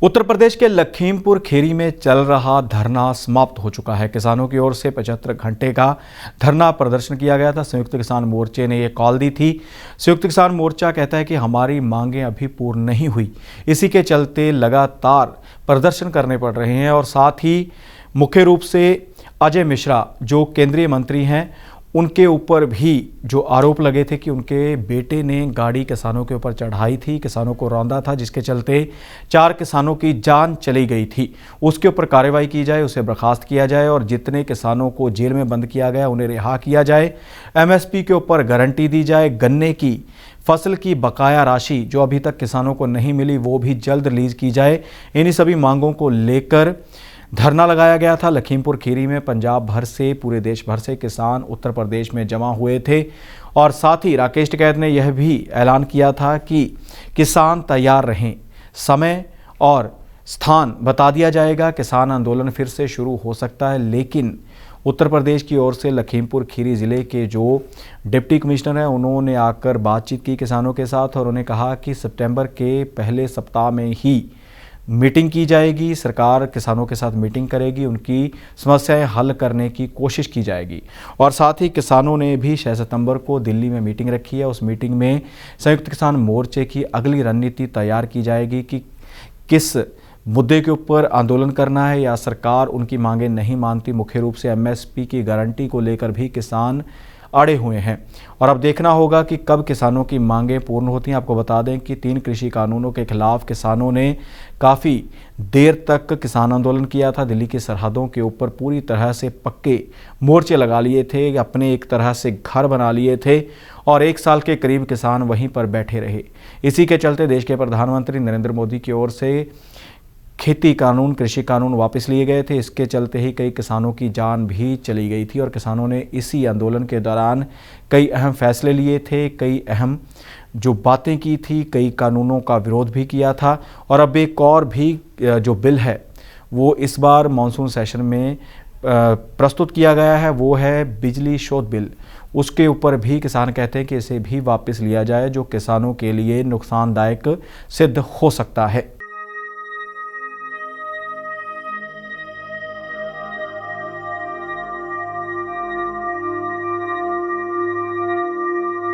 उत्तर प्रदेश के लखीमपुर खीरी में चल रहा धरना समाप्त हो चुका है। किसानों की ओर से 75 घंटे का धरना प्रदर्शन किया गया था। संयुक्त किसान मोर्चे ने ये कॉल दी थी। संयुक्त किसान मोर्चा कहता है कि हमारी मांगें अभी पूर्ण नहीं हुई, इसी के चलते लगातार प्रदर्शन करने पड़ रहे हैं। और साथ ही मुख्य रूप से अजय मिश्रा जो केंद्रीय मंत्री हैं, उनके ऊपर भी जो आरोप लगे थे कि उनके बेटे ने गाड़ी किसानों के ऊपर चढ़ाई थी, किसानों को रौंदा था, जिसके चलते 4 किसानों की जान चली गई थी। उसके ऊपर कार्रवाई की जाए, उसे बर्खास्त किया जाए और जितने किसानों को जेल में बंद किया गया उन्हें रिहा किया जाए। एमएसपी के ऊपर गारंटी दी जाए। गन्ने की फसल की बकाया राशि जो अभी तक किसानों को नहीं मिली वो भी जल्द रिलीज की जाए। इन्हीं सभी मांगों को लेकर धरना लगाया गया था। लखीमपुर खीरी में पंजाब भर से, पूरे देश भर से किसान उत्तर प्रदेश में जमा हुए थे। और साथ ही राकेश टिकैत ने यह भी ऐलान किया था कि किसान तैयार रहें, समय और स्थान बता दिया जाएगा, किसान आंदोलन फिर से शुरू हो सकता है। लेकिन उत्तर प्रदेश की ओर से लखीमपुर खीरी ज़िले के जो डिप्टी कमिश्नर हैं, उन्होंने आकर बातचीत की किसानों के साथ और उन्हें कहा कि सितंबर के पहले सप्ताह में ही मीटिंग की जाएगी। सरकार किसानों के साथ मीटिंग करेगी, उनकी समस्याएं हल करने की कोशिश की जाएगी। और साथ ही किसानों ने भी 6 सितंबर को दिल्ली में मीटिंग रखी है। उस मीटिंग में संयुक्त किसान मोर्चे की अगली रणनीति तैयार की जाएगी कि किस मुद्दे के ऊपर आंदोलन करना है या सरकार उनकी मांगें नहीं मानती। मुख्य रूप से एमएसपी की गारंटी को लेकर भी किसान अड़े हुए हैं और अब देखना होगा कि कब किसानों की मांगें पूर्ण होती हैं। आपको बता दें कि 3 कृषि कानूनों के खिलाफ किसानों ने काफ़ी देर तक किसान आंदोलन किया था। दिल्ली की सरहदों के ऊपर पूरी तरह से पक्के मोर्चे लगा लिए थे, अपने एक तरह से घर बना लिए थे और 1 साल के करीब किसान वहीं पर बैठे रहे। इसी के चलते देश के प्रधानमंत्री नरेंद्र मोदी की ओर से खेती कानून, कृषि कानून वापस लिए गए थे। इसके चलते ही कई किसानों की जान भी चली गई थी और किसानों ने इसी आंदोलन के दौरान कई अहम फैसले लिए थे, कई अहम जो बातें की थी, कई कानूनों का विरोध भी किया था। और अब एक और भी जो बिल है वो इस बार मानसून सेशन में प्रस्तुत किया गया है, वो है बिजली शोध बिल। उसके ऊपर भी किसान कहते हैं कि इसे भी वापस लिया जाए, जो किसानों के लिए नुकसानदायक सिद्ध हो सकता है।